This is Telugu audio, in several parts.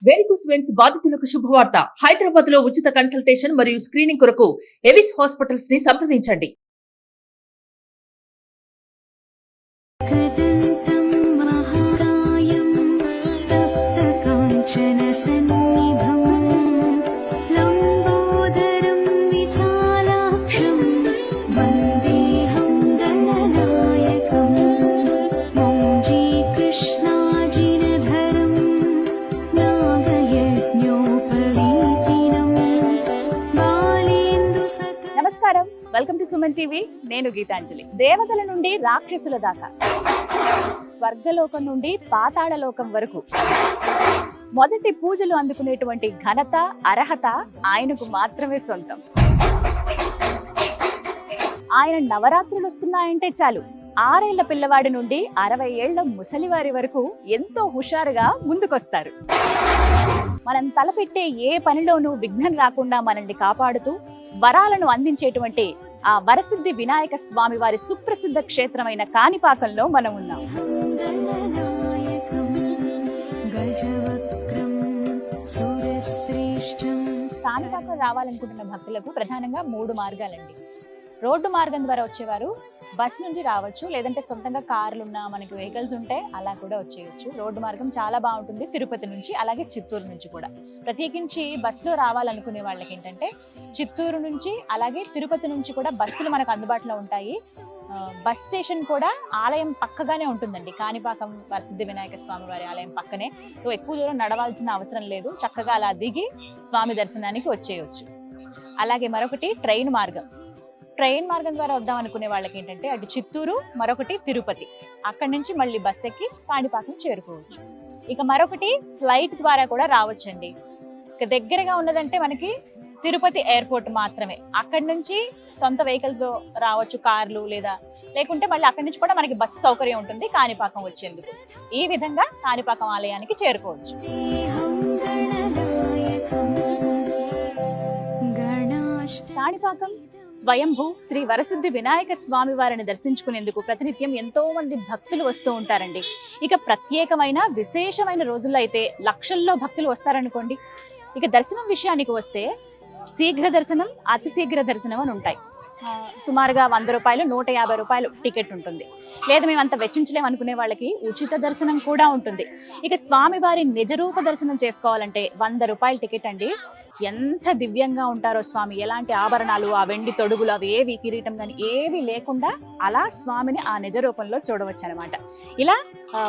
వెరికోస్ వెయిన్స్ బాధితులకు శుభవార్త. హైదరాబాద్ లో ఉచిత కన్సల్టేషన్ మరియు స్క్రీనింగ్ కొరకు ఎవిస్ హాస్పిటల్స్ ని సంప్రదించండి. Welcome to Suman TV. నేను గీతాంజలి. దేవతల నుండి రాక్షసుల దాకా, స్వర్గలోకం నుండి పాతాళ లోకం వరకు మొదటి పూజలు అందుకునేటువంటి ఘనత, అర్హత ఆయనకు మాత్రమే సొంతం. ఆయన నవరాత్రులు వస్తున్నాయంటే చాలు, 6 ఏళ్ల పిల్లవాడి నుండి 60 ఏళ్ల ముసలివారి వరకు ఎంతో హుషారుగా ముందుకొస్తారు. మనం తలపెట్టే ఏ పనిలోనూ విఘ్నం రాకుండా మనల్ని కాపాడుతూ వరాలను అందించేటువంటి ఆ వరసిద్ధి వినాయక స్వామి వారి సుప్రసిద్ధ క్షేత్రమైన కాణిపాకంలో మనం ఉన్నాం. కాణిపాకం రావాలనుకుంటున్న భక్తులకు ప్రధానంగా 3 మార్గాలండి. రోడ్డు మార్గం ద్వారా వచ్చేవారు బస్ నుంచి రావచ్చు, లేదంటే సొంతంగా కార్లు ఉన్న మనకి వెహికల్స్ ఉంటే అలా కూడా వచ్చేయచ్చు. రోడ్డు మార్గం చాలా బాగుంటుంది, తిరుపతి నుంచి అలాగే చిత్తూరు నుంచి కూడా. ప్రత్యేకించి బస్సులో రావాలనుకునే వాళ్ళకి ఏంటంటే చిత్తూరు నుంచి అలాగే తిరుపతి నుంచి కూడా బస్సులు మనకు అందుబాటులో ఉంటాయి. బస్ స్టేషన్ కూడా ఆలయం పక్కగానే ఉంటుందండి. కాణిపాకం వరసిద్ధి వినాయక స్వామి వారి ఆలయం పక్కనే. సో ఎక్కువ దూరం నడవాల్సిన అవసరం లేదు, చక్కగా అలా దిగి స్వామి దర్శనానికి వచ్చేయచ్చు. అలాగే మరొకటి ట్రైన్ మార్గం. ట్రైన్ మార్గం ద్వారా వద్దాం అనుకునే వాళ్ళకి ఏంటంటే అటు చిత్తూరు, మరొకటి తిరుపతి, అక్కడి నుంచి మళ్ళీ బస్ ఎక్కి కాణిపాకం చేరుకోవచ్చు. ఇక మరొకటి ఫ్లైట్ ద్వారా కూడా రావచ్చండి. ఇక దగ్గరగా ఉన్నదంటే మనకి తిరుపతి ఎయిర్పోర్ట్ మాత్రమే. అక్కడి నుంచి సొంత వెహికల్స్ లో రావచ్చు, కార్లు లేకుంటే మళ్ళీ అక్కడి నుంచి కూడా మనకి బస్సు సౌకర్యం ఉంటుంది కాణిపాకం వచ్చేందుకు. ఈ విధంగా కాణిపాకం ఆలయానికి చేరుకోవచ్చు. కాణిపాకం స్వయంభూ శ్రీ వరసిద్ధి వినాయక స్వామి వారిని దర్శించుకునేందుకు ప్రతినిత్యం ఎంతో మంది భక్తులు వస్తూ ఉంటారండి. ఇక ప్రత్యేకమైన విశేషమైన రోజుల్లో అయితే లక్షల్లో భక్తులు వస్తారనుకోండి. ఇక దర్శనం విషయానికి వస్తే శీఘ్ర దర్శనం, అతి శీఘ్ర దర్శనం అని ఉంటాయి. సుమారుగా 100 రూపాయలు, 150 రూపాయలు టికెట్ ఉంటుంది. లేదా మేము అంత వెచ్చించలేము అనుకునే వాళ్ళకి ఉచిత దర్శనం కూడా ఉంటుంది. ఇక స్వామివారి నిజరూప దర్శనం చేసుకోవాలంటే 100 రూపాయల టికెట్ అండి. ఎంత దివ్యంగా ఉంటారో స్వామి, ఎలాంటి ఆభరణాలు, ఆ వెండి తొడుగులు అవి ఏవి, కిరీటం కానీ ఏవి లేకుండా అలా స్వామిని ఆ నిజ రూపంలో చూడవచ్చు అనమాట. ఇలా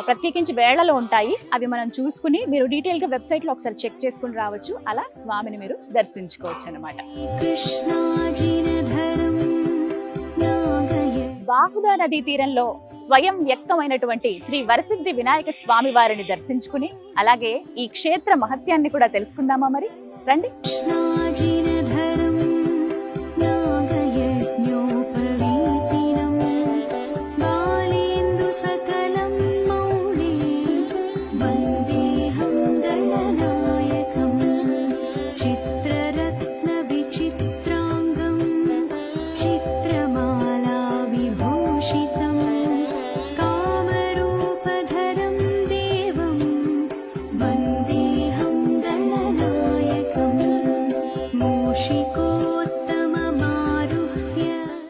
ప్రత్యేకించి వేళలు ఉంటాయి, అవి మనం చూసుకుని మీరు డీటెయిల్గా వెబ్సైట్లో ఒకసారి చెక్ చేసుకుని రావచ్చు. అలా స్వామిని మీరు దర్శించుకోవచ్చు అనమాట. బాహుదా నదీ తీరంలో స్వయం వ్యక్తమైనటువంటి శ్రీ వరసిద్ధి వినాయక స్వామి వారిని దర్శించుకుని అలాగే ఈ క్షేత్ర మహత్యాన్ని కూడా తెలుసుకుందామా? మరి రండి.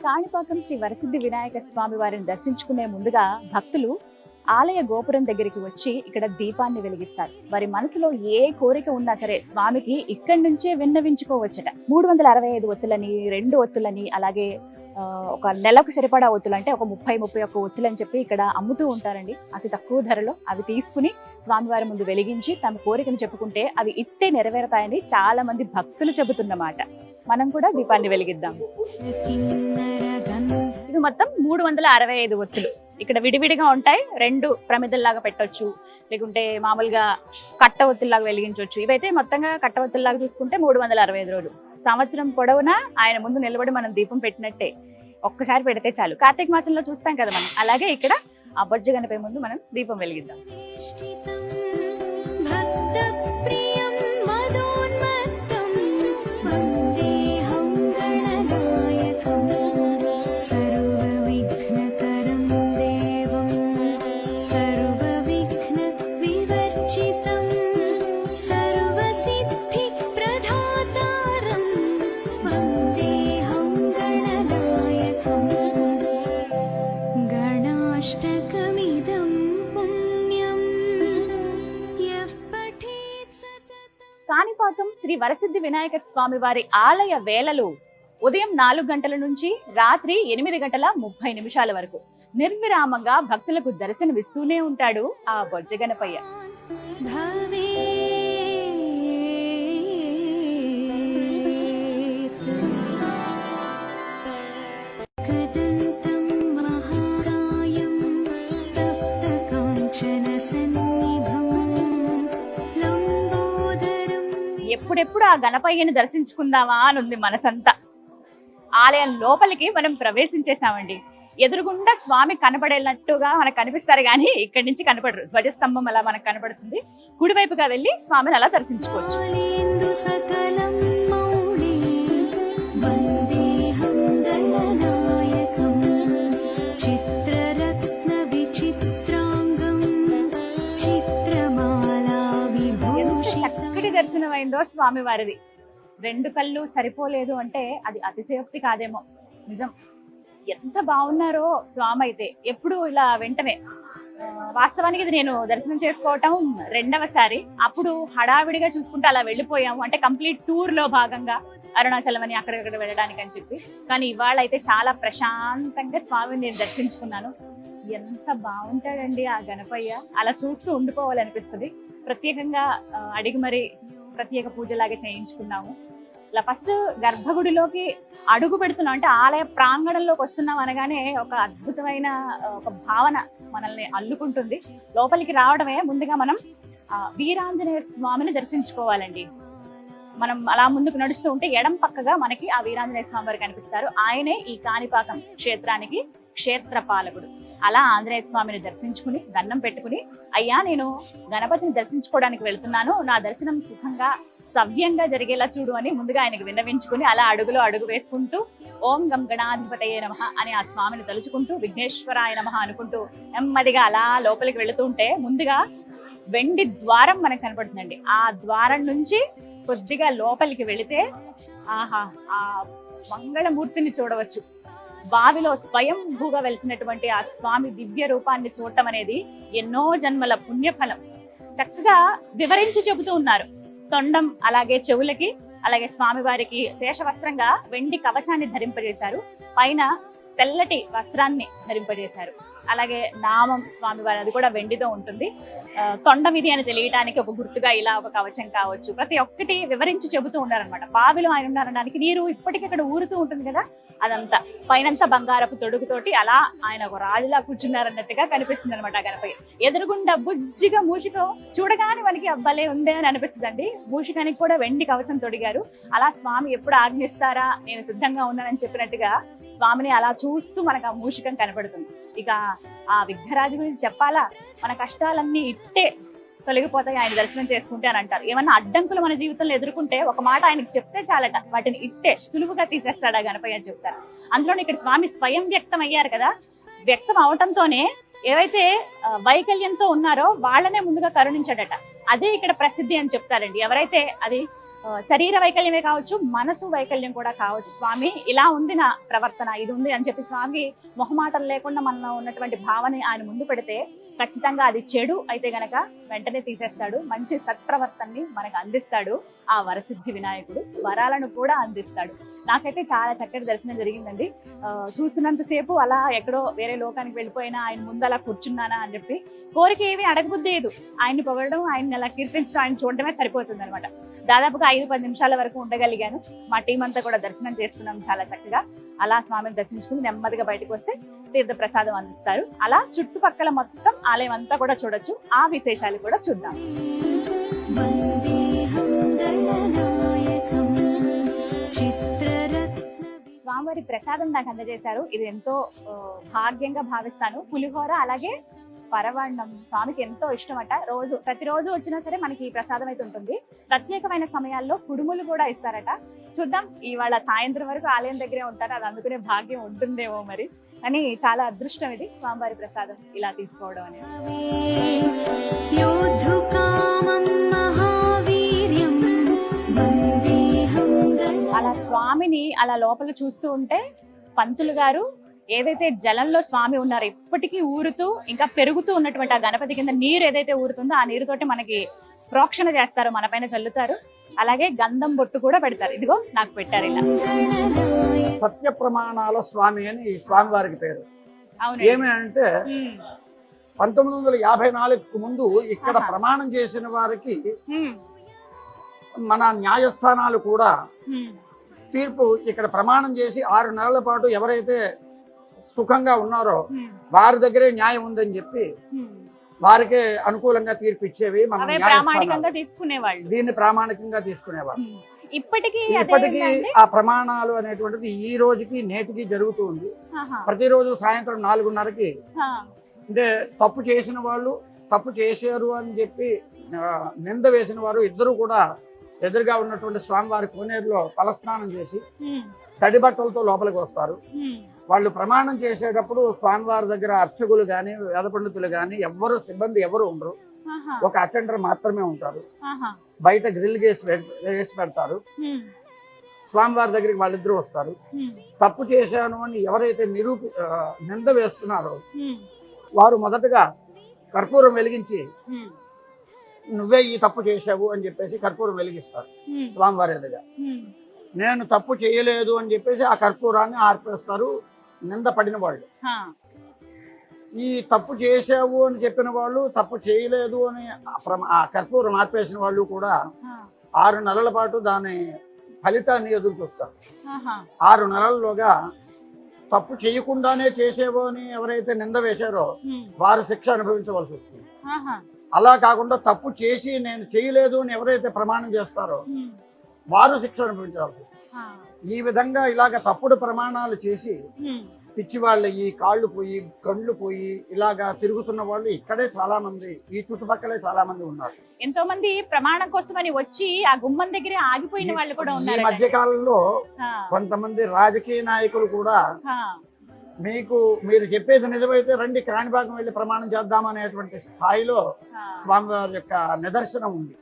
కాణిపాకం శ్రీ వరసిద్ధి వినాయక స్వామి వారిని దర్శించుకునే ముందుగా భక్తులు ఆలయ గోపురం దగ్గరికి వచ్చి ఇక్కడ దీపాన్ని వెలిగిస్తారు. వారి మనసులో ఏ కోరిక ఉన్నా సరే స్వామికి ఇక్కడి నుంచే విన్నవించుకోవచ్చట. 365 ఒత్తులని, 2 ఒత్తులని, అలాగే ఒక నెలకు సరిపడా ఒత్తులు అంటే ఒక 30-31 ఒత్తులు అని చెప్పి ఇక్కడ అమ్ముతూ ఉంటారండి. అతి తక్కువ ధరలో అవి తీసుకుని స్వామివారి ముందు వెలిగించి తమ కోరికను చెప్పుకుంటే అవి ఇట్టే నెరవేరుతాయని చాలా మంది భక్తులు చెబుతున్నమాట. మనం కూడా దీపాన్ని వెలిగిద్దాం. ఇది మొత్తం 365 ఒత్తులు. ఇక్కడ విడివిడిగా ఉంటాయి. 2 ప్రమిదల్లాగా పెట్టొచ్చు, లేకుంటే మామూలుగా కట్ట ఒత్తుల్లాగా వెలిగించవచ్చు. ఇవైతే మొత్తంగా కట్ట ఒత్తుల్లాగా చూసుకుంటే 365 రోజులు, సంవత్సరం పొడవునా ఆయన ముందు నిలబడి మనం దీపం పెట్టినట్టే. ఒక్కసారి పెడితే చాలు. కార్తీక మాసంలో చూస్తాం కదా మనం, అలాగే ఇక్కడ ఆ బొజ్జ గణపతి ముందు మనం దీపం వెలిగిద్దాం. సర్వ కాణిపాకం శ్రీ వరసిద్ధి వినాయక స్వామి వారి ఆలయ వేళలు ఉదయం 4 గంటల నుంచి రాత్రి 8:30 వరకు నిర్విరామంగా భక్తులకు దర్శనమిస్తూనే ఉంటాడు ఆ బొజ్జ గణపయ్య. ఎప్పుడెప్పుడు ఆ గణపయ్యని దర్శించుకుందామా అని ఉంది మనసంతా. ఆలయం లోపలికి మనం ప్రవేశించేసామండి. ఎదురుగుండా స్వామి కనబడేటట్టుగా మనకు కనిపిస్తారు కానీ ఇక్కడి నుంచి కనపడరు. ధ్వజస్తంభం అలా మనకు కనబడుతుంది. కుడివైపుగా వెళ్ళి స్వామిని అలా దర్శించుకోవచ్చు. చక్కటి దర్శనమైందో స్వామి వారిది. 2 కళ్ళు సరిపోలేదు అంటే అది అతిశయోక్తి కాదేమో. నిజం, ఎంత బాగున్నారో స్వామి అయితే. ఎప్పుడు ఇలా వెంటనే వాస్తవానికి ఇది నేను దర్శనం చేసుకోవటం 2వసారి. అప్పుడు హడావిడిగా చూసుకుంటే అలా వెళ్ళిపోయాము, అంటే కంప్లీట్ టూర్ లో భాగంగా అరుణాచలం అని అక్కడక్కడ వెళ్ళడానికి అని చెప్పి. కానీ ఇవాళ అయితే చాలా ప్రశాంతంగా స్వామిని నేను దర్శించుకున్నాను. ఎంత బాగుంటాడండి ఆ గణపయ్య, అలా చూస్తూ ఉండిపోవాలనిపిస్తుంది. ప్రత్యేకంగా అడిగి మరి ప్రత్యేక పూజలాగా చేయించుకున్నాము. ఇలా ఫస్ట్ గర్భగుడిలోకి అడుగు పెడుతున్నాం అంటే ఆలయ ప్రాంగణంలోకి వస్తున్నాం అనగానే ఒక అద్భుతమైన ఒక భావన మనల్ని అల్లుకుంటుంది. లోపలికి రావడమే ముందుగా మనం వీరాంజనేయ స్వామిని దర్శించుకోవాలండి. మనం అలా ముందుకు నడుస్తూ ఉంటే ఎడం పక్కగా మనకి ఆ వీరాంజనేయ స్వామి వారు కనిపిస్తారు. ఆయనే ఈ కాణిపాకం క్షేత్రానికి క్షేత్రపాలకుడు. అలా ఆంజనేయ స్వామిని దర్శించుకుని దండం పెట్టుకుని, అయ్యా నేను గణపతిని దర్శించుకోవడానికి వెళ్తున్నాను, నా దర్శనం సుఖంగా సవ్యంగా జరిగేలా చూడు అని ముందుగా ఆయనకు విన్నవించుకుని అలా అడుగులో అడుగు వేసుకుంటూ ఓం గం గణాధిపతయే నమః అని ఆ స్వామిని తలుచుకుంటూ విఘ్నేశ్వరాయ నమః అనుకుంటూ నెమ్మదిగా అలా లోపలికి వెళుతుంటే ముందుగా వెండి ద్వారం మనకు కనపడుతుందండి. ఆ ద్వారం నుంచి కొద్దిగా లోపలికి వెళితే ఆహా ఆ మంగళమూర్తిని చూడవచ్చు. బావిలో స్వయంభూగా వెలిసినటువంటి ఆ స్వామి దివ్య రూపాన్ని చూడటం అనేది ఎన్నో జన్మల పుణ్యఫలం. చక్కగా వివరించి చెబుతూ ఉన్నారు. తొండం అలాగే చెవులకి, అలాగే స్వామివారికి శేషవస్త్రంగా వెండి కవచాన్ని ధరింపజేశారు. పైన తెల్లటి వస్త్రాన్ని ధరింపజేశారు. అలాగే నామం స్వామివారి అది కూడా వెండితో ఉంటుంది. తొండం ఇది అని తెలియడానికి ఒక గుర్తుగా ఇలా ఒక కవచం కావచ్చు. ప్రతి ఒక్కటి వివరించి చెబుతూ ఉన్నారనమాట. బావిలో ఆయన ఉన్నారనడానికి నీరు ఇప్పటికీ అక్కడ ఊరుతూ ఉంటుంది కదా, అదంతా పైనంతా బంగారపు తొడుగుతోటి అలా ఆయన ఒక రాజులా కూర్చున్నారన్నట్టుగా కనిపిస్తుంది అనమాట. గణపయ్య ఎదురుగుండా బుజ్జిగా మూషికం చూడగానే మనకి అబ్బాలే ఉందే అని అనిపిస్తుందండి. మూషికానికి కూడా వెండి కవచం తొడిగారు. అలా స్వామి ఎప్పుడు ఆజ్ఞిస్తారా నేను సిద్ధంగా ఉన్నానని చెప్పినట్టుగా స్వామిని అలా చూస్తూ మనకు ఆ మూషికం కనపడుతుంది. ఇక ఆ విఘ్నరాజు గురించి చెప్పాలా, మన కష్టాలన్నీ ఇట్టే తొలగిపోతాయి ఆయన దర్శనం చేసుకుంటే అని అంటారు. ఏమన్నా అడ్డంకులు మన జీవితంలో ఎదుర్కొంటే ఒక మాట ఆయనకు చెప్తే చాలట, వాటిని ఇట్టే సులువుగా తీసేస్తాడా గణపయ్య అని చెప్తారు. అందులోనే ఇక్కడ స్వామి స్వయం వ్యక్తం అయ్యారు కదా, వ్యక్తం అవటంతోనే ఏవైతే వైకల్యంతో ఉన్నారో వాళ్ళనే ముందుగా కరుణించాడట. అదే ఇక్కడ ప్రసిద్ధి అని చెప్తారండి. ఎవరైతే అది శరీర వైకల్యమే కావచ్చు, మనసు వైకల్యం కూడా కావచ్చు, స్వామి ఇలా ఉంది నా ప్రవర్తన, ఇది ఉంది అని చెప్పి స్వామి మొహమాటం లేకుండా మనలో ఉన్నటువంటి భావన ఆయన ముందు పెడితే ఖచ్చితంగా అది చెడు అయితే గనక వెంటనే తీసేస్తాడు. మంచి సత్ప్రవర్తనని మనకు అందిస్తాడు ఆ వరసిద్ధి వినాయకుడు. వరాలను కూడా అందిస్తాడు. నాకైతే చాలా చక్కటి దర్శనం జరిగిందండి. చూస్తున్నంతసేపు అలా ఎక్కడో వేరే లోకానికి వెళ్ళిపోయినా ఆయన ముందు అలా కూర్చున్నానా అని చెప్పి కోరిక ఏమీ అడగబుద్దేదు. ఆయన్ని పొగడడం, ఆయన్ని అలా కీర్తించడం, ఆయన చూడటమే సరిపోతుంది అనమాట. దాదాపుగా 5-10 నిమిషాల వరకు ఉండగలిగాను. మా టీం అంతా కూడా దర్శనం చేసుకున్నాం చాలా చక్కగా. అలా స్వామిని దర్శించుకుని నెమ్మదిగా బయటకు వస్తే తీర్థ ప్రసాదం అందిస్తారు. అలా చుట్టుపక్కల మొత్తం ఆలయం అంతా కూడా చూడొచ్చు. ఆ విశేషాలు కూడా చూద్దాం. స్వామివారి ప్రసాదం నాకు అందజేశారు. ఇది ఎంతో భాగ్యంగా భావిస్తాను. పులిహోర అలాగే పరవాన్నం స్వామికి ఎంతో ఇష్టమట. ప్రతిరోజు వచ్చినా సరే మనకి ఈ ప్రసాదం అయితే ఉంటుంది. ప్రత్యేకమైన సమయాల్లో కుడుములు కూడా ఇస్తారట. చూద్దాం, ఇవాళ సాయంత్రం వరకు ఆలయం దగ్గరే ఉంటారు. అది అందుకునే భాగ్యం ఉంటుందేమో మరి. అని చాలా అదృష్టం ఇది స్వామివారి ప్రసాదం ఇలా తీసుకోవడం అనేది. అలా స్వామిని అలా లోపల చూస్తూ ఉంటే పంతులు గారు ఏదైతే జలంలో స్వామి ఉన్నారో ఇప్పటికీ ఊరుతూ ఇంకా పెరుగుతూ ఉన్నటువంటి ఆ గణపతి కింద నీరు ఏదైతే ఊరుతుందో ఆ నీరుతోటి మనకి ప్రోక్షణ చేస్తారో, మన పైన చల్లుతారు. అలాగే గంధం బొట్టు కూడా పెడతారు. ఇదిగో నాకు పెట్టారు ఇలా. సత్య ప్రమాణాల స్వామి అని ఈ స్వామి వారికి పేరు. అవును. ఏమి అంటే 1954కు ముందు ఇక్కడ ప్రమాణం చేసిన వారికి మన న్యాయస్థానాలు కూడా తీర్పు ఇక్కడ ప్రమాణం చేసి 6 నెలల పాటు ఎవరైతే సుఖంగా ఉన్నారో వారి దగ్గరే న్యాయం ఉందని చెప్పి వారికే అనుకూలంగా తీర్పు ఇచ్చేవి మన న్యాయస్థానాలు. తీసుకునేవాళ్ళు, దీన్ని ప్రామాణికంగా తీసుకునేవాళ్ళు. ఇప్పటికీ ఆ ప్రమాణాలు అనేటువంటిది ఈ రోజుకి నేటికి జరుగుతూ ఉంది. ప్రతిరోజు సాయంత్రం 4:30కి అంటే తప్పు చేసిన వాళ్ళు, తప్పు చేశారు అని చెప్పి నింద వేసిన వారు ఇద్దరు కూడా ఎదురుగా ఉన్నటువంటి స్వామివారి కోనేరులో తలస్నానం చేసి తడి బట్టలతో లోపలికి వస్తారు. వాళ్ళు ప్రమాణం చేసేటప్పుడు స్వామివారి దగ్గర అర్చకులు గాని, వేద పండితులు గాని ఎవ్వరు సిబ్బంది ఎవరు ఉండరు. ఒక అటెండర్ మాత్రమే ఉంటారు. బయట గ్రిల్ వేసి పెడతారు. స్వామివారి దగ్గరికి వాళ్ళిద్దరూ వస్తారు. తప్పు చేశాను అని ఎవరైతే నింద వేస్తున్నారో వారు మొదటగా కర్పూరం వెలిగించి నువ్వే ఈ తప్పు చేశావు అని చెప్పేసి కర్పూరం వెలిగిస్తారు స్వామివారి ఎదురుగా. నేను తప్పు చేయలేదు అని చెప్పేసి ఆ కర్పూరాన్ని ఆర్పేస్తారు నింద పడిన వాళ్ళు. ఈ తప్పు చేసావు అని చెప్పిన వాళ్ళు, తప్పు చేయలేదు అని ఆ కర్పూరం ఆర్పేసిన వాళ్ళు కూడా 6 నెలల పాటు దాని ఫలితాన్ని ఎదురు చూస్తారు. 6 నెలల్లోగా తప్పు చేయకుండానే చేసేవో అని ఎవరైతే నింద వేశారో వారు శిక్ష అనుభవించవలసి వస్తుంది. అలా కాకుండా తప్పు చేసి నేను చేయలేదు అని ఎవరైతే ప్రమాణం చేస్తారో వారు శిక్ష అనుభవించవలసి వస్తుంది. ఈ విధంగా ఇలాగ తప్పుడు ప్రమాణాలు చేసి పిచ్చి వాళ్ళ ఈ కాళ్ళు పోయి కళ్ళు పోయి ఇలాగా తిరుగుతున్న వాళ్ళు ఇక్కడే చాలా మంది, ఈ చుట్టుపక్కలే చాలా మంది ఉన్నారు. ఎంతో మంది ప్రమాణం కోసమని వచ్చి ఆ గుమ్మం దగ్గరే ఆగిపోయిన వాళ్ళు కూడా ఉన్నారు. ఈ మధ్య కాలంలో కొంతమంది రాజకీయ నాయకులు కూడా మీరు చెప్పేది నిజమైతే రండి కాణిపాకం వెళ్ళి ప్రమాణం చేద్దామనేటువంటి స్థాయిలో స్వామివారి యొక్క నిదర్శనం ఉంది.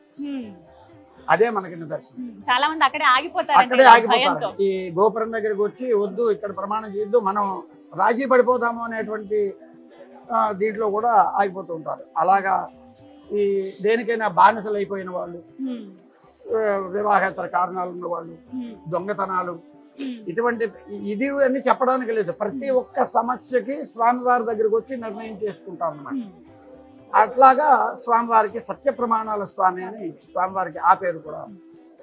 అదే మనకి నిదర్శనం. చాలా మంది అక్కడే ఆగిపోతారు. ఈ గోపురం దగ్గరికి వచ్చి వద్దు ఇక్కడ ప్రమాణం చేయొద్దు, మనం రాజీ పడిపోతాము అనేటువంటి దీంట్లో కూడా ఆగిపోతూ ఉంటారు. అలాగా ఈ దేనికైనా బానిసలు అయిపోయిన వాళ్ళు, వివాహేతర కారణాలు ఉన్న వాళ్ళు, దొంగతనాలు, ఇటువంటి ఇది అన్ని చెప్పడానికి లేదు. ప్రతి ఒక్క సమస్యకి స్వామివారి దగ్గరికి వచ్చి నిర్ణయం చేసుకుంటాం అన్నమాట. అట్లాగా స్వామివారికి సత్య ప్రమాణాల స్వామి అని స్వామివారికి ఆ పేరు కూడా.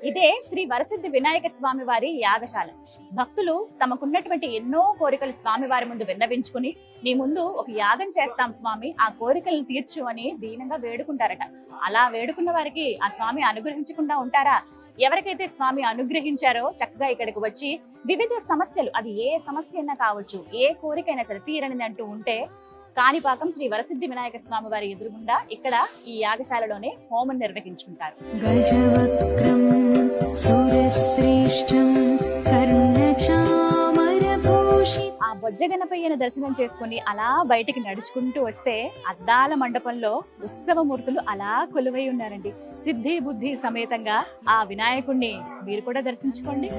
ఇదే శ్రీ వరసిద్ధి వినాయక స్వామి వారి యాగశాల. భక్తులు తమకున్నటువంటి ఎన్నో కోరికలు స్వామివారి ముందు విన్నవించుకుని నీ ముందు ఒక యాగం చేస్తాం స్వామి, ఆ కోరికలను తీర్చు అని దీనంగా వేడుకుంటారట. అలా వేడుకున్న వారికి ఆ స్వామి అనుగ్రహించకుండా ఉంటారా? ఎవరికైతే స్వామి అనుగ్రహించారో చక్కగా ఇక్కడికి వచ్చి వివిధ సమస్యలు, అది ఏ సమస్య అయినా కావచ్చు, ఏ కోరికైనా సరే తీరనిది అంటూ ఉంటే కాణిపాకం శ్రీ వరసిద్ధి వినాయక స్వామి వారి ఎదురుగుండా ఇక్కడ ఈ యాగశాలలోనే హోమం నిర్వహించుకుంటారు. ఆ బొజ్జ గణపయ్యను దర్శనం చేసుకుని అలా బయటికి నడుచుకుంటూ వస్తే అద్దాల మండపంలో ఉత్సవమూర్తులు అలా కొలువై ఉన్నారండి. సిద్ధి బుద్ధి సమేతంగా ఆ వినాయకుడిని మీరు కూడా దర్శించుకోండి.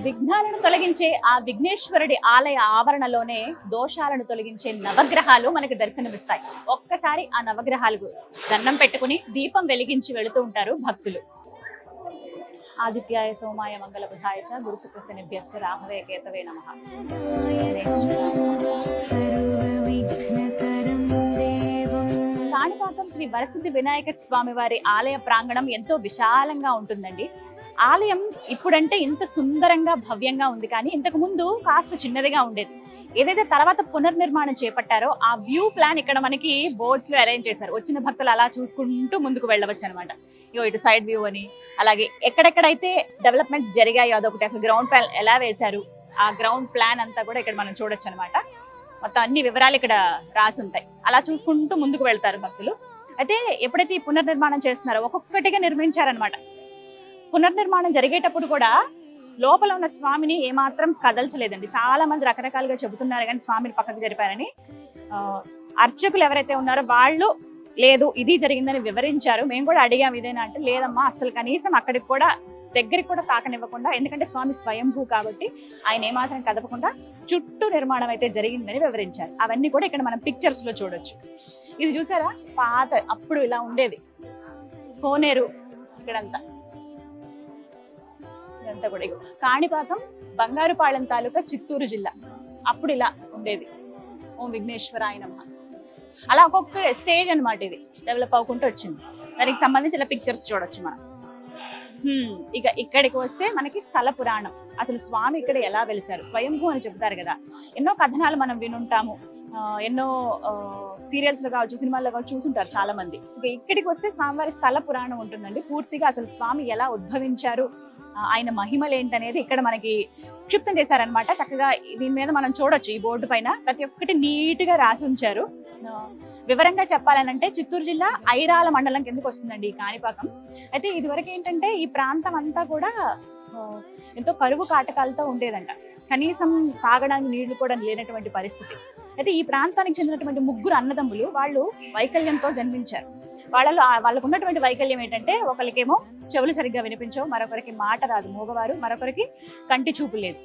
విఘ్నాలను తొలగించే ఆ విఘ్నేశ్వరుడి ఆలయ ఆవరణలోనే దోషాలను తొలగించే నవగ్రహాలు మనకి దర్శనమిస్తాయి. ఒక్కసారి ఆ నవగ్రహాలకు దండం పెట్టుకుని దీపం వెలిగించి వెళుతూ ఉంటారు భక్తులు. ఆదిత్యాయ సోమాయ మంగళ బుధాయ చ గురు శుక్రశనిభ్యశ్చ రాహవే కేతవే నమః. కాణిపాకం శ్రీ వరసిద్ధి వినాయక స్వామి వారి ఆలయ ప్రాంగణం ఎంతో విశాలంగా ఉంటుందండి. ఆలయం ఇప్పుడంటే ఇంత సుందరంగా భవ్యంగా ఉంది, కానీ ఇంతకు ముందు కాస్త చిన్నదిగా ఉండేది. ఏదైతే తర్వాత పునర్నిర్మాణం చేపట్టారో ఆ వ్యూ ప్లాన్ ఇక్కడ మనకి బోర్డ్స్ లో అరేంజ్ చేశారు. వచ్చిన భక్తులు అలా చూసుకుంటూ ముందుకు వెళ్ళవచ్చు అనమాట. ఇటు సైడ్ వ్యూ అని, అలాగే ఎక్కడెక్కడైతే డెవలప్మెంట్స్ జరిగాయో అదొకటి, అసలు గ్రౌండ్ ప్లాన్ ఎలా వేశారు ఆ గ్రౌండ్ ప్లాన్ అంతా కూడా ఇక్కడ మనం చూడొచ్చు అనమాట. మొత్తం అన్ని వివరాలు ఇక్కడ రాసి ఉంటాయి. అలా చూసుకుంటూ ముందుకు వెళ్తారు భక్తులు. అయితే ఎప్పుడైతే ఈ పునర్నిర్మాణం చేస్తున్నారో ఒక్కొక్కటిగా నిర్మించారనమాట. పునర్నిర్మాణం జరిగేటప్పుడు కూడా లోపల ఉన్న స్వామిని ఏమాత్రం కదల్చలేదండి. చాలా మంది రకరకాలుగా చెబుతున్నారు కానీ స్వామిని పక్కకు జరిపారని. అర్చకులు ఎవరైతే ఉన్నారో వాళ్ళు లేదు ఇది జరిగిందని వివరించారు. మేము కూడా అడిగాం ఇదేనా అంటే లేదమ్మా, అసలు కనీసం అక్కడికి కూడా దగ్గరికి కూడా తాకనివ్వకుండా, ఎందుకంటే స్వామి స్వయంభూ కాబట్టి ఆయన ఏమాత్రం కదపకుండా చుట్టూ నిర్మాణం అయితే జరిగిందని వివరించారు. అవన్నీ కూడా ఇక్కడ మనం పిక్చర్స్ లో చూడొచ్చు. ఇది చూసారా, పాత అప్పుడు ఇలా ఉండేది కోనేరు ఇక్కడంతా. ఇదంతా కూడా కాణిపాకం బంగారుపాళెం తాలూకా చిత్తూరు జిల్లా. అప్పుడు ఇలా ఉండేది. ఓం విఘ్నేశ్వరాయ నమః. అలా ఒక్కొక్క స్టేజ్ అన్నమాట ఇది డెవలప్ అవ్వకుంటూ వచ్చింది. దానికి సంబంధించిన పిక్చర్స్ చూడొచ్చు మనం. ఇక ఇక్కడికి వస్తే మనకి స్థల పురాణం, అసలు స్వామి ఇక్కడ ఎలా వెలిసారు, స్వయంభూ అని చెప్తారు కదా. ఎన్నో కథనాలు మనం వినుంటాము, ఎన్నో సీరియల్స్ లో కావచ్చు, సినిమాల్లో కావచ్చు చూసుంటారు చాలా మంది. ఇక ఇక్కడికి వస్తే స్వామివారి స్థల పురాణం ఉంటుందండి. పూర్తిగా అసలు స్వామి ఎలా ఉద్భవించారు, ఆయన మహిమలు ఏంటనేది ఇక్కడ మనకి క్షిప్తం చేశారనమాట. చక్కగా దీని మీద మనం చూడొచ్చు. ఈ బోర్డు పైన ప్రతి ఒక్కటి నీట్ గా రాసి ఉంచారు. వివరంగా చెప్పాలనంటే చిత్తూరు జిల్లా ఐరాల మండలం కిందకి వస్తుందండి ఈ కాణిపాకం. అయితే ఇదివరకు ఏంటంటే ఈ ప్రాంతం అంతా కూడా ఎంతో కరువు కాటకాలతో ఉండేదంట. కనీసం తాగడానికి నీళ్లు కూడా లేనటువంటి పరిస్థితి. అయితే ఈ ప్రాంతానికి చెందినటువంటి 3 అన్నదమ్ములు వాళ్ళు వైకల్యంతో జన్మించారు. వాళ్ళకు ఉన్నటువంటి వైకల్యం ఏంటంటే, ఒకరికేమో చెవులు సరిగ్గా వినిపించవు, మరొకరికి మాట రాదు మూగవారు, మరొకరికి కంటి చూపు లేదు.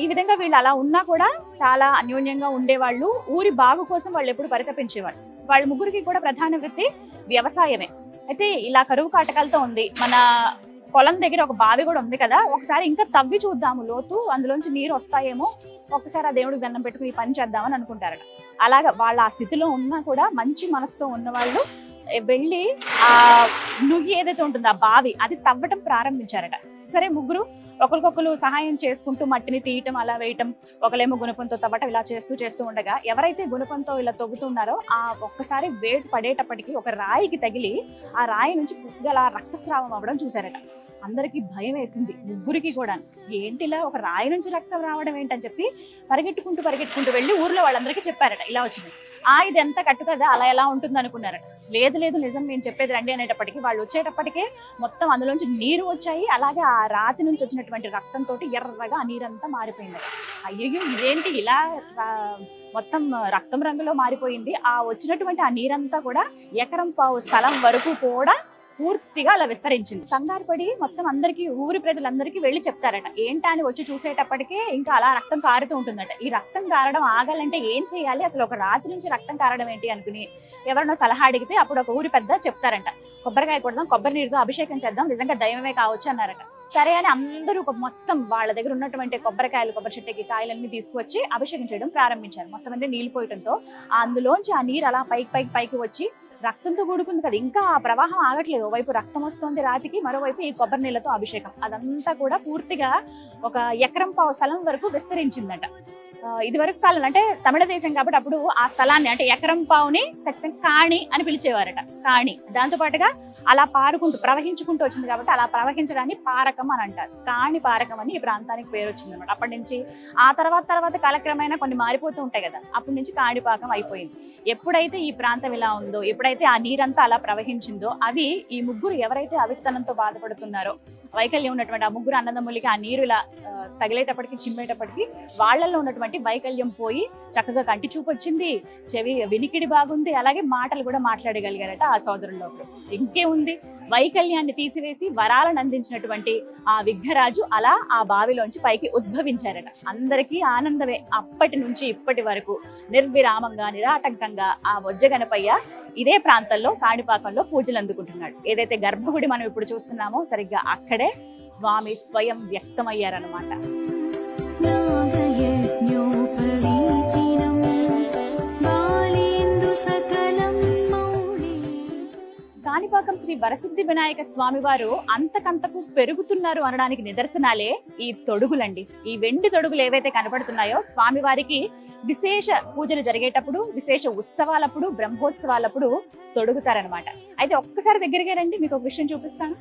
ఈ విధంగా వీళ్ళు అలా ఉన్నా కూడా చాలా అన్యోన్యంగా ఉండేవాళ్ళు. ఊరి బాగు కోసం వాళ్ళు ఎప్పుడు పరితపించేవాళ్ళు. వాళ్ళ 3కి కూడా ప్రధాన వృత్తి వ్యవసాయమే. అయితే ఇలా కరువు కాటకాలతో ఉంది. మన పొలం దగ్గర ఒక బావి కూడా ఉంది కదా, ఒకసారి ఇంకా తవ్వి చూద్దాము లోతు, అందులోంచి నీరు వస్తాయేమో, ఒక్కసారి ఆ దేవుడికి దండం పెట్టుకుని ఈ పని చేద్దామని అనుకుంటారట. అలాగా వాళ్ళ ఆ స్థితిలో ఉన్నా కూడా మంచి మనసుతో ఉన్న వాళ్ళు వెళ్ళి ఆ నుయ్యి ఏదైతే ఉంటుందో ఆ బావి అది తవ్వటం ప్రారంభించారట. సరే, 3 ఒకరికొకరు సహాయం చేసుకుంటూ మట్టిని తీయటం, అలా వేయటం, ఒకలేమో గుణపంతో తవ్వటం, ఇలా చేస్తూ ఉండగా ఎవరైతే గుణపంతో ఇలా తవ్వుతున్నారో ఆ ఒక్కసారి వేటు పడేటప్పటికి ఒక రాయికి తగిలి ఆ రాయి నుంచి పుట్టుగా రక్తస్రావం అవ్వడం చూశారట. అందరికీ భయం వేసింది, 3కి కూడా. ఏంటి ఇలా ఒక రాయి నుంచి రక్తం రావడం ఏంటని చెప్పి పరిగెట్టుకుంటూ వెళ్ళి ఊర్లో వాళ్ళందరికీ చెప్పారట, ఇలా వచ్చింది. ఇది ఎంత కట్టు కదా, అలా ఎలా ఉంటుంది అనుకున్నారట. లేదు నిజం నేను చెప్పేది రండి అనేటప్పటికి వాళ్ళు వచ్చేటప్పటికే మొత్తం అందులోంచి నీరు వచ్చాయి. అలాగే ఆ రాతి నుంచి వచ్చినటువంటి రక్తంతో ఎర్రగా ఆ నీరంతా మారిపోయింది. అయ్యయ్యో ఇదేంటి ఇలా మొత్తం రక్తం రంగులో మారిపోయింది. ఆ వచ్చినటువంటి ఆ నీరంతా కూడా 1.5 ఎకరం స్థలం వరకు కూడా పూర్తిగా అలా విస్తరించింది. కంగారు పడి మొత్తం అందరికీ, ఊరి ప్రజలందరికీ వెళ్ళి చెప్తారట. ఏంటా అని వచ్చి చూసేటప్పటికే ఇంకా అలా రక్తం కారుతూ ఉంటుందట. ఈ రక్తం కారడం ఆగాలంటే ఏం చేయాలి, అసలు ఒక రాత్రి నుంచి రక్తం కారడం ఏంటి అనుకుని ఎవరినో సలహా అడిగితే అప్పుడు ఒక ఊరి పెద్ద చెప్తారంట, కొబ్బరికాయ కొడదాం, కొబ్బరి నీరుతో అభిషేకం చేద్దాం, నిజంగా దైవమే కావచ్చు అన్నారట. సరే అని అందరూ మొత్తం వాళ్ళ దగ్గర ఉన్నటువంటి కొబ్బరి చెట్టుకి కాయలన్నీ తీసుకువచ్చి అభిషేకం చేయడం ప్రారంభించారు. మొత్తం అన్ని నీళ్ళు పోయడంతో అందులోంచి ఆ నీరు అలా పైకి వచ్చి రక్తంతో కూడుకుంది కదా, ఇంకా ఆ ప్రవాహం ఆగట్లేదు. ఓవైపు రక్తం వస్తుంది రాతికి, మరోవైపు ఈ కొబ్బరి నీళ్ళతో అభిషేకం. అదంతా కూడా పూర్తిగా 1.5 ఎకరం స్థలం వరకు విస్తరించిందట. ఇది వరకు కాలం అంటే తమిళ దేశం కాబట్టి అప్పుడు ఆ స్థలాన్ని అంటే 1.5 ఎకరం ఖచ్చితంగా కాణి అని పిలిచేవారట. కాణి దాంతో పాటుగా అలా ప్రవహించుకుంటూ వచ్చింది కాబట్టి అలా ప్రవహించడాన్ని పారకం అని అంటారు. కాణి పారకం అని ఈ ప్రాంతానికి పేరు వచ్చింది అనమాట. అప్పటి నుంచి ఆ తర్వాత కాలక్రమేణా కొన్ని మారిపోతూ ఉంటాయి కదా, అప్పటి నుంచి కాణిపాకం అయిపోయింది. ఎప్పుడైతే ఈ ప్రాంతం ఇలా ఉందో, ఎప్పుడైతే ఆ నీరంతా అలా ప్రవహించిందో, అవి ఈ 3 ఎవరైతే అవిత్తనంతో బాధపడుతున్నారో, వైకల్యం ఉన్నటువంటి ఆ 3 అన్నదమ్ములకి ఆ నీరు ఇలా తగిలేటప్పటికి, చిమ్మేటప్పటికి వాళ్ళల్లో ఉన్నటువంటి వైకల్యం పోయి చక్కగా కంటి చూపు వచ్చింది, చెవి వినికిడి బాగుంది, అలాగే మాటలు కూడా మాట్లాడగలిగారట ఆ సోదరుల్లో. ఇంకేముంది, వైకల్యాన్ని తీసివేసి వరాలను అందించినటువంటి ఆ విఘ్నరాజు అలా ఆ బావిలోంచి పైకి ఉద్భవించారట. అందరికీ ఆనందమే. అప్పటి నుంచి ఇప్పటి వరకు నిర్విరామంగా, నిరాటంకంగా ఆ బొజ్జగణపయ్య ఇదే ప్రాంతంలో కాణిపాకంలో పూజలు అందుకుంటున్నాడు. ఏదైతే గర్భగుడి మనం ఇప్పుడు చూస్తున్నామో సరిగ్గా అక్కడే స్వామి స్వయం వ్యక్తమయ్యారనమాట. కాణిపాకం శ్రీ వరసిద్ధి వినాయక స్వామి వారు అంతకంతకు పెరుగుతున్నారు అనడానికి నిదర్శనాలే ఈ తొడుగులండి. ఈ వెండి తొడుగులు ఏవైతే కనపడుతున్నాయో స్వామివారికి విశేష పూజలు జరిగేటప్పుడు, విశేష ఉత్సవాలప్పుడు, బ్రహ్మోత్సవాలప్పుడు తొడుగుతారనమాట. అయితే ఒక్కసారి దగ్గరికి రండి, మీకు ఒక విషయం చూపిస్తాను.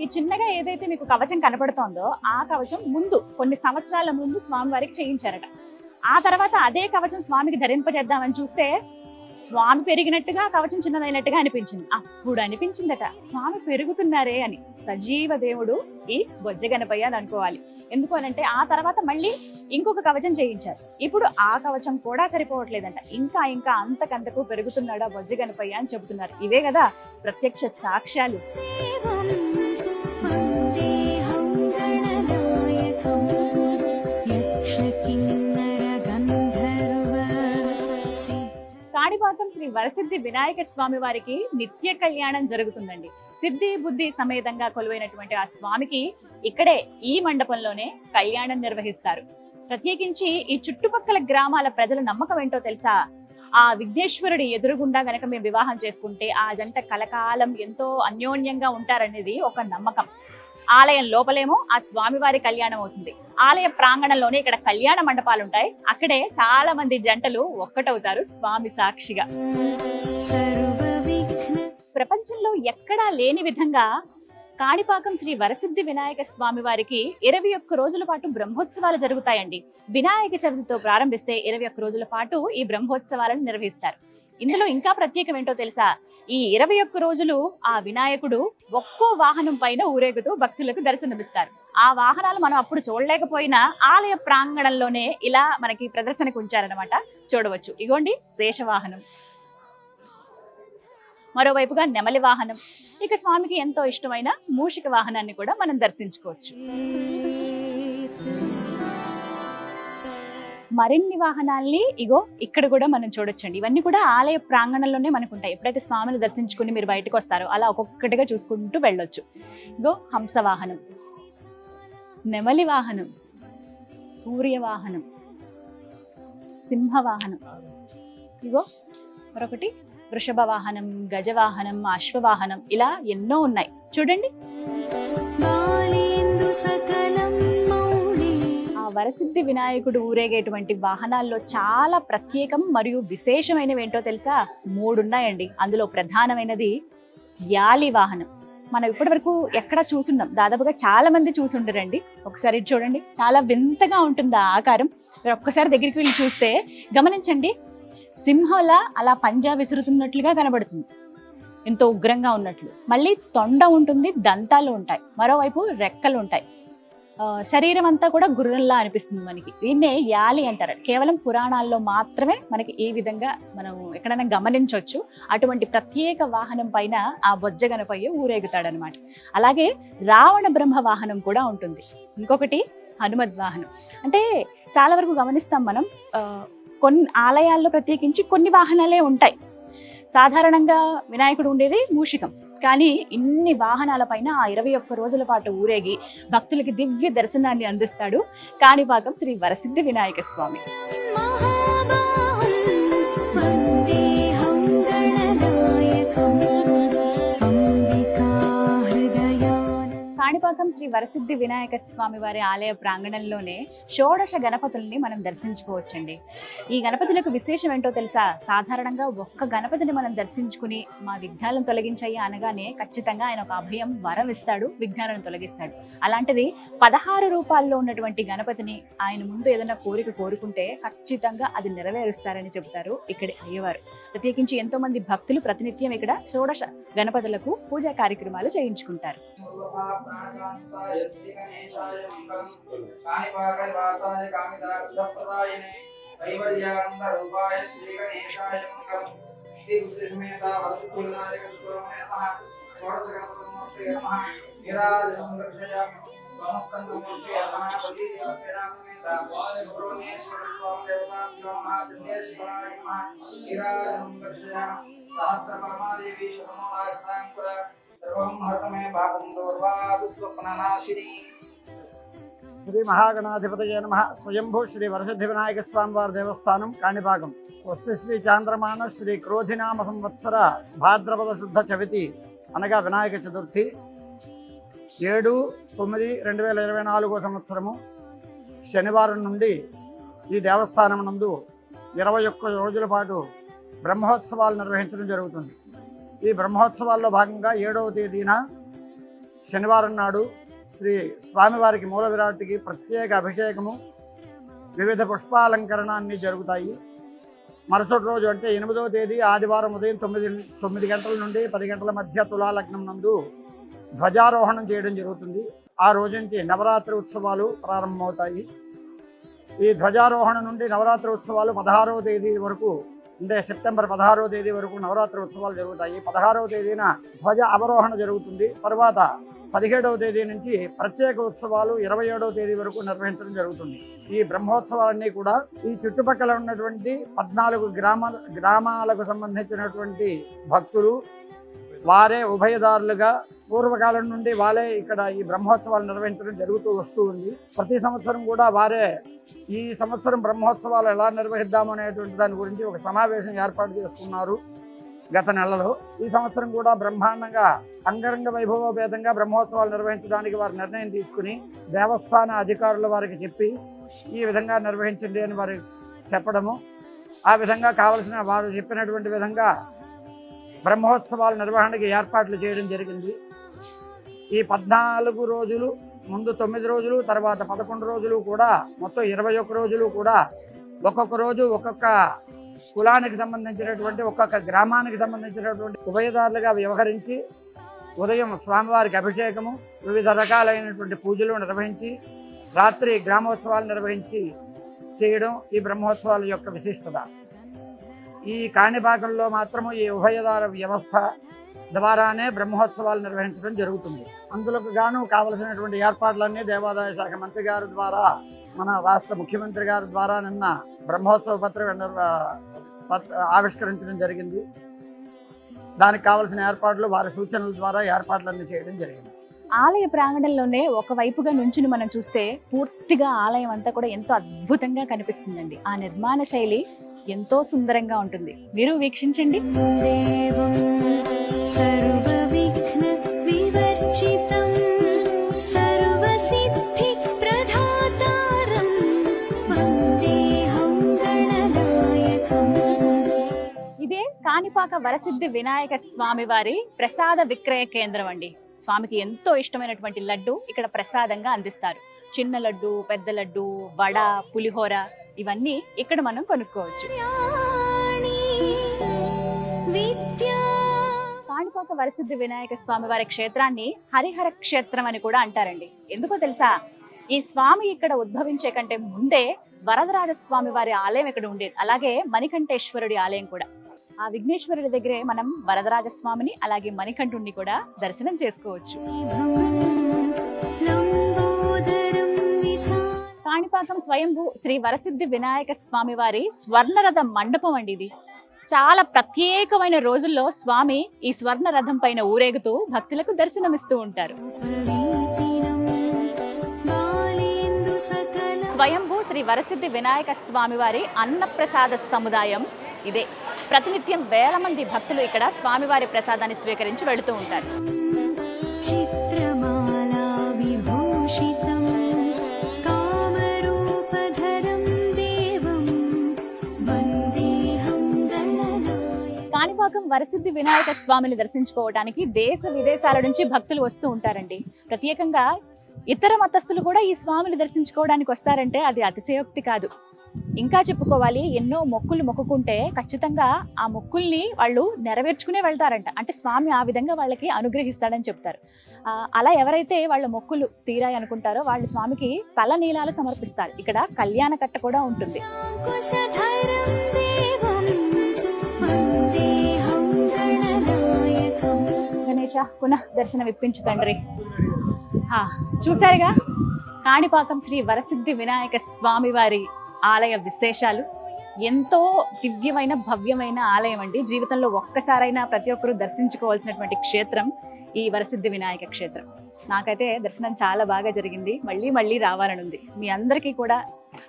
ఈ చిన్నగా ఏదైతే మీకు కవచం కనపడుతోందో ఆ కవచం ముందు కొన్ని సంవత్సరాల ముందు స్వామివారికి చేయించారట. ఆ తర్వాత అదే కవచం స్వామికి ధరింపజేద్దామని చూస్తే స్వామి పెరిగినట్టుగా కవచం చిన్నదైనట్టుగా అనిపించింది. అప్పుడు అనిపించిందట స్వామి పెరుగుతున్నారే అని. సజీవ దేవుడు ఈ బొజ్జగణపయ్య అని అనుకోవాలి. ఎందుకు అనంటే ఆ తర్వాత మళ్ళీ ఇంకొక కవచం చేయించారు. ఇప్పుడు ఆ కవచం కూడా సరిపోవట్లేదంట, ఇంకా అంతకంతకు పెరుగుతున్నాడా బొజ్జగణపయ్య అని చెబుతున్నారు. ఇవే కదా ప్రత్యక్ష సాక్ష్యాలు. కాణిపాకం శ్రీ వరసిద్ధి వినాయక స్వామి వారికి నిత్య కళ్యాణం జరుగుతుందండి. సిద్ధి బుద్ధి సమేతంగా కొలువైనటువంటి ఆ స్వామికి ఇక్కడే ఈ మండపంలోనే కళ్యాణం నిర్వహిస్తారు. ప్రత్యేకించి ఈ చుట్టుపక్కల గ్రామాల ప్రజల నమ్మకం ఏంటో తెలుసా? ఆ విఘ్నేశ్వరుడి ఎదురుగుండా గనక మేము వివాహం చేసుకుంటే ఆ జంట కలకాలం ఎంతో అన్యోన్యంగా ఉంటారనేది ఒక నమ్మకం. ఆలయం లోపలేమో ఆ స్వామివారి కళ్యాణం అవుతుంది. ఆలయ ప్రాంగణంలోనే ఇక్కడ కళ్యాణ మండపాలు ఉంటాయి. అక్కడే చాలా మంది జంటలు ఒక్కటవుతారు స్వామి సాక్షిగా. ప్రపంచంలో ఎక్కడా లేని విధంగా కాణిపాకం శ్రీ వరసిద్ధి వినాయక స్వామి వారికి 21 రోజుల పాటు బ్రహ్మోత్సవాలు జరుగుతాయండి. వినాయక చవితితో ప్రారంభిస్తే 21 రోజుల పాటు ఈ బ్రహ్మోత్సవాలను నిర్వహిస్తారు. ఇందులో ఇంకా ప్రత్యేకం ఏంటో తెలుసా? ఈ 21 రోజులు ఆ వినాయకుడు ఒక్కో వాహనం పైన ఊరేగుతూ భక్తులకు దర్శనమిస్తారు. ఆ వాహనాలు మనం అప్పుడు చూడలేకపోయినా ఆలయ ప్రాంగణంలోనే ఇలా మనకి ప్రదర్శనకు ఉంచారనమాట. చూడవచ్చు. ఇగోండి శేషవాహనం, మరోవైపుగా నెమలి వాహనం, ఇక స్వామికి ఎంతో ఇష్టమైన మూషిక వాహనాన్ని కూడా మనం దర్శించుకోవచ్చు. మరిన్ని వాహనాల్ని ఇగో ఇక్కడ కూడా మనం చూడొచ్చండి. ఇవన్నీ కూడా ఆలయ ప్రాంగణంలోనే మనకు ఉంటాయి. ఎప్పుడైతే స్వామిని దర్శించుకుని మీరు బయటకు వస్తారో అలా ఒక్కొక్కటిగా చూసుకుంటూ వెళ్ళొచ్చు. ఇగో హంస వాహనం, నెమలి వాహనం, సూర్య వాహనం, సింహ వాహనం, ఇగో మరొకటి వృషభ వాహనం, గజవాహనం, అశ్వవాహనం, ఇలా ఎన్నో ఉన్నాయి చూడండి. ఆ వరసిద్ధి వినాయకుడు ఊరేగేటువంటి వాహనాల్లో చాలా ప్రత్యేకం మరియు విశేషమైనవి ఏంటో తెలుసా? 3 ఉన్నాయండి. అందులో ప్రధానమైనది యాలి వాహనం. మనం ఇప్పటి వరకు ఎక్కడ చూసుండం, దాదాపుగా చాలా మంది చూసుండరండి. ఒకసారి చూడండి, చాలా వింతగా ఉంటుంది ఆ ఆకారం. మీరు ఒక్కసారి దగ్గరికి వెళ్ళి చూస్తే గమనించండి, సింహంలా అలా పంజా విసురుతున్నట్లుగా కనబడుతుంది, ఎంతో ఉగ్రంగా ఉన్నట్లు. మళ్ళీ తొండ ఉంటుంది, దంతాలు ఉంటాయి, మరోవైపు రెక్కలు ఉంటాయి, శరీరం అంతా కూడా గుర్రంలా అనిపిస్తుంది మనకి. దీన్నే యాలి అంటారు. కేవలం పురాణాల్లో మాత్రమే మనకి ఈ విధంగా మనం ఎక్కడైనా గమనించవచ్చు. అటువంటి ప్రత్యేక వాహనం పైన ఆ బొజ్జగనపయ్య ఊరేగుతాడనమాట. అలాగే రావణ బ్రహ్మ వాహనం కూడా ఉంటుంది. ఇంకొకటి హనుమద్ వాహనం. అంటే చాలా వరకు గమనిస్తాం మనం, కొన్ని ఆలయాల్లో ప్రత్యేకించి కొన్ని వాహనాలే ఉంటాయి. సాధారణంగా వినాయకుడు ఉండేది మూషికం, కానీ ఇన్ని వాహనాల పైన ఆ 21 రోజుల పాటు ఊరేగి భక్తులకి దివ్య దర్శనాన్ని అందిస్తాడు కాణిపాకం శ్రీ వరసిద్ధి వినాయక స్వామి. కాణిపాకం శ్రీ వరసిద్ధి వినాయక స్వామి వారి ఆలయ ప్రాంగణంలోనే షోడశ గణపతుల్ని మనం దర్శించుకోవచ్చండి. ఈ గణపతులకు విశేషం ఏంటో తెలుసా? సాధారణంగా ఒక్క గణపతిని మనం దర్శించుకుని మా విఘ్నాలను తొలగించాయి అనగానే ఖచ్చితంగా ఆయన ఒక అభయం వరం ఇస్తాడు, విఘ్నాలను తొలగిస్తాడు. అలాంటిది 16 రూపాల్లో ఉన్నటువంటి గణపతిని ఆయన ముందు ఏదైనా కోరిక కోరుకుంటే ఖచ్చితంగా అది నెరవేరుస్తారని చెబుతారు ఇక్కడి అయ్యవారు. ప్రత్యేకించి ఎంతో మంది భక్తులు ప్రతినిత్యం ఇక్కడ షోడశ గణపతులకు పూజా కార్యక్రమాలు చేయించుకుంటారు. శ్రీ మహాగణాధిపతయే నమః. స్వయంభూ శ్రీ వరసిద్ధి వినాయక స్వామి వారి దేవస్థానం కాణిపాకం. స్వస్తి శ్రీ చాంద్రమాన శ్రీ క్రోధినామ సంవత్సర భాద్రపద శుద్ధ చవితి అనగా వినాయక చతుర్థి 7/9/2024 సంవత్సరము శనివారం నుండి ఈ దేవస్థానం నందు 21 రోజుల పాటు బ్రహ్మోత్సవాలు నిర్వహించడం జరుగుతుంది. ఈ బ్రహ్మోత్సవాల్లో భాగంగా 7వ తేదీన శనివారం నాడు శ్రీ స్వామివారికి మూల విరాట్కి ప్రత్యేక అభిషేకము, వివిధ పుష్పాలంకరణాన్ని జరుగుతాయి. మరుసటి రోజు అంటే 8వ తేదీ ఆదివారం ఉదయం 9 గంటల నుండి 10 గంటల మధ్య తులాలగ్నం నందు ధ్వజారోహణం చేయడం జరుగుతుంది. ఆ రోజు నుంచి నవరాత్రి ఉత్సవాలు ప్రారంభమవుతాయి. ఈ ధ్వజారోహణ నుండి నవరాత్రి ఉత్సవాలు 16వ తేదీ వరకు, అంటే సెప్టెంబర్ 16వ తేదీ వరకు నవరాత్రి ఉత్సవాలు జరుగుతాయి. 16వ తేదీన ధ్వజ అవరోహణ జరుగుతుంది. తర్వాత 17వ తేదీ నుంచి ప్రత్యేక ఉత్సవాలు 27వ తేదీ వరకు నిర్వహించడం జరుగుతుంది. ఈ బ్రహ్మోత్సవాలన్నీ కూడా ఈ చుట్టుపక్కల ఉన్నటువంటి 14 గ్రామాలకు సంబంధించినటువంటి భక్తులు వారే ఉభయదారులుగా పూర్వకాలం నుండి వాళ్ళే ఇక్కడ ఈ బ్రహ్మోత్సవాలు నిర్వహించడం జరుగుతూ వస్తూ ఉంది. ప్రతి సంవత్సరం కూడా వారే ఈ సంవత్సరం బ్రహ్మోత్సవాలు ఎలా నిర్వహిద్దాము అనేటువంటి దాని గురించి ఒక సమావేశం ఏర్పాటు చేసుకున్నారు గత నెలలో. ఈ సంవత్సరం కూడా బ్రహ్మాండంగా అంగరంగ వైభవోపేతంగా బ్రహ్మోత్సవాలు నిర్వహించడానికి వారు నిర్ణయం తీసుకుని దేవస్థాన అధికారులు వారికి చెప్పి ఈ విధంగా నిర్వహించండి అని వారు చెప్పడము, ఆ విధంగా కావలసిన వారు చెప్పినటువంటి విధంగా బ్రహ్మోత్సవాల నిర్వహణకి ఏర్పాట్లు చేయడం జరిగింది. ఈ 14 రోజులు, ముందు 9 రోజులు, తర్వాత 11 రోజులు కూడా మొత్తం 21 రోజులు కూడా ఒక్కొక్క రోజు ఒక్కొక్క కులానికి సంబంధించినటువంటి ఒక్కొక్క గ్రామానికి సంబంధించినటువంటి ఉభయదారులుగా వ్యవహరించి ఉదయం స్వామివారికి అభిషేకము, వివిధ రకాలైనటువంటి పూజలు నిర్వహించి రాత్రి గ్రామోత్సవాలు నిర్వహించి చేయడం ఈ బ్రహ్మోత్సవాల యొక్క విశిష్టత. ఈ కాణిపాకంలో మాత్రము ఈ ఉభయదార వ్యవస్థ ద్వారానే బ్రహ్మోత్సవాలు నిర్వహించడం జరుగుతుంది. అందులోకి గాను కావలసినటువంటి ఏర్పాట్లన్నీ దేవాదాయ శాఖ మంత్రి గారి ద్వారా, మన రాష్ట్ర ముఖ్యమంత్రి గారి ద్వారా నిన్న బ్రహ్మోత్సవ పత్రిక ఆవిష్కరించడం జరిగింది. దానికి కావలసిన ఏర్పాట్లు వారి సూచనల ద్వారా ఏర్పాట్లన్నీ చేయడం జరిగింది. ఆలయ ప్రాంగణంలోనే ఒకవైపుగా నుంచుని మనం చూస్తే పూర్తిగా ఆలయం అంతా కూడా ఎంతో అద్భుతంగా కనిపిస్తుందండి. ఆ నిర్మాణ శైలి ఎంతో సుందరంగా ఉంటుంది. మీరు వీక్షించండి. ఇదే కాణిపాక వరసిద్ధి వినాయక స్వామి వారి ప్రసాద విక్రయ కేంద్రం అండి. స్వామికి ఎంతో ఇష్టమైనటువంటి లడ్డు ఇక్కడ ప్రసాదంగా అందిస్తారు. చిన్న లడ్డు, పెద్ద లడ్డు, వడ, పులిహోర ఇవన్నీ ఇక్కడ మనం కొనుక్కోవచ్చు. కాణిపాక వరసిద్ధి వినాయక స్వామి వారి క్షేత్రాన్ని హరిహర క్షేత్రం అని కూడా అంటారండి. ఎందుకో తెలుసా? ఈ స్వామి ఇక్కడ ఉద్భవించే కంటే ముందే వరదరాజ స్వామి వారి ఆలయం ఇక్కడ ఉండేది. అలాగే మణికంఠేశ్వరుడి ఆలయం కూడా. ఆ విఘ్నేశ్వరుడి దగ్గరే మనం వరదరాజస్వామిని అలాగే మణికంఠుడిని కూడా దర్శనం చేసుకోవచ్చు. కాణిపాకం స్వయంభూ శ్రీ వరసిద్ధి వినాయక స్వామి వారి స్వర్ణరథ మండపం అండి. ఇది చాలా ప్రత్యేకమైన రోజుల్లో స్వామి ఈ స్వర్ణ రథం పైన ఊరేగుతూ భక్తులకు దర్శనమిస్తూ ఉంటారు. స్వయంభూ శ్రీ వరసిద్ధి వినాయక స్వామి వారి అన్నప్రసాద సముదాయం ఇదే. ప్రతినిత్యం వేల మంది భక్తులు ఇక్కడ స్వామివారి ప్రసాదాన్ని స్వీకరించి వెళుతూ ఉంటారు. కాణిపాకం వరసిద్ధి వినాయక స్వామిని దర్శించుకోవడానికి దేశ విదేశాల నుంచి భక్తులు వస్తూ ఉంటారండి. ప్రత్యేకంగా ఇతర మతస్థులు కూడా ఈ స్వామిని దర్శించుకోవడానికి వస్తారంటే అది అతిశయోక్తి కాదు. ఇంకా చెప్పుకోవాలి, ఎన్నో మొక్కులు మొక్కుకుంటే ఖచ్చితంగా ఆ మొక్కుల్ని వాళ్ళు నెరవేర్చుకునే వెళ్తారంట. అంటే స్వామి ఆ విధంగా వాళ్ళకి అనుగ్రహిస్తాడని చెప్తారు. అలా ఎవరైతే వాళ్ళ మొక్కులు తీరాయి అనుకుంటారో వాళ్ళు స్వామికి తల నీలాలు సమర్పిస్తారు. ఇక్కడ కళ్యాణ కట్ట కూడా ఉంటుంది. గణేశ పునః దర్శనం ఇప్పించు తండ్రి. చూసారుగా కాణిపాకం శ్రీ వరసిద్ధి వినాయక స్వామి వారి ఆలయ విశేషాలు. ఎంతో దివ్యమైన భవ్యమైన ఆలయం అండి. జీవితంలో ఒక్కసారైనా ప్రతి ఒక్కరూ దర్శించుకోవాల్సినటువంటి క్షేత్రం ఈ వరసిద్ధి వినాయక క్షేత్రం. నాకైతే దర్శనం చాలా బాగా జరిగింది. మళ్ళీ మళ్ళీ రావాలని ఉంది. మీ అందరికీ కూడా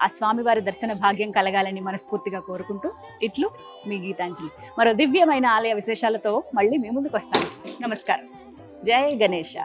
ఆ స్వామివారి దర్శన భాగ్యం కలగాలని మనస్ఫూర్తిగా కోరుకుంటూ ఇట్లు మీ గీతాంజలి. మరో దివ్యమైన ఆలయ విశేషాలతో మళ్ళీ మీ ముందుకు వస్తాను. నమస్కారం. జై గణేశ.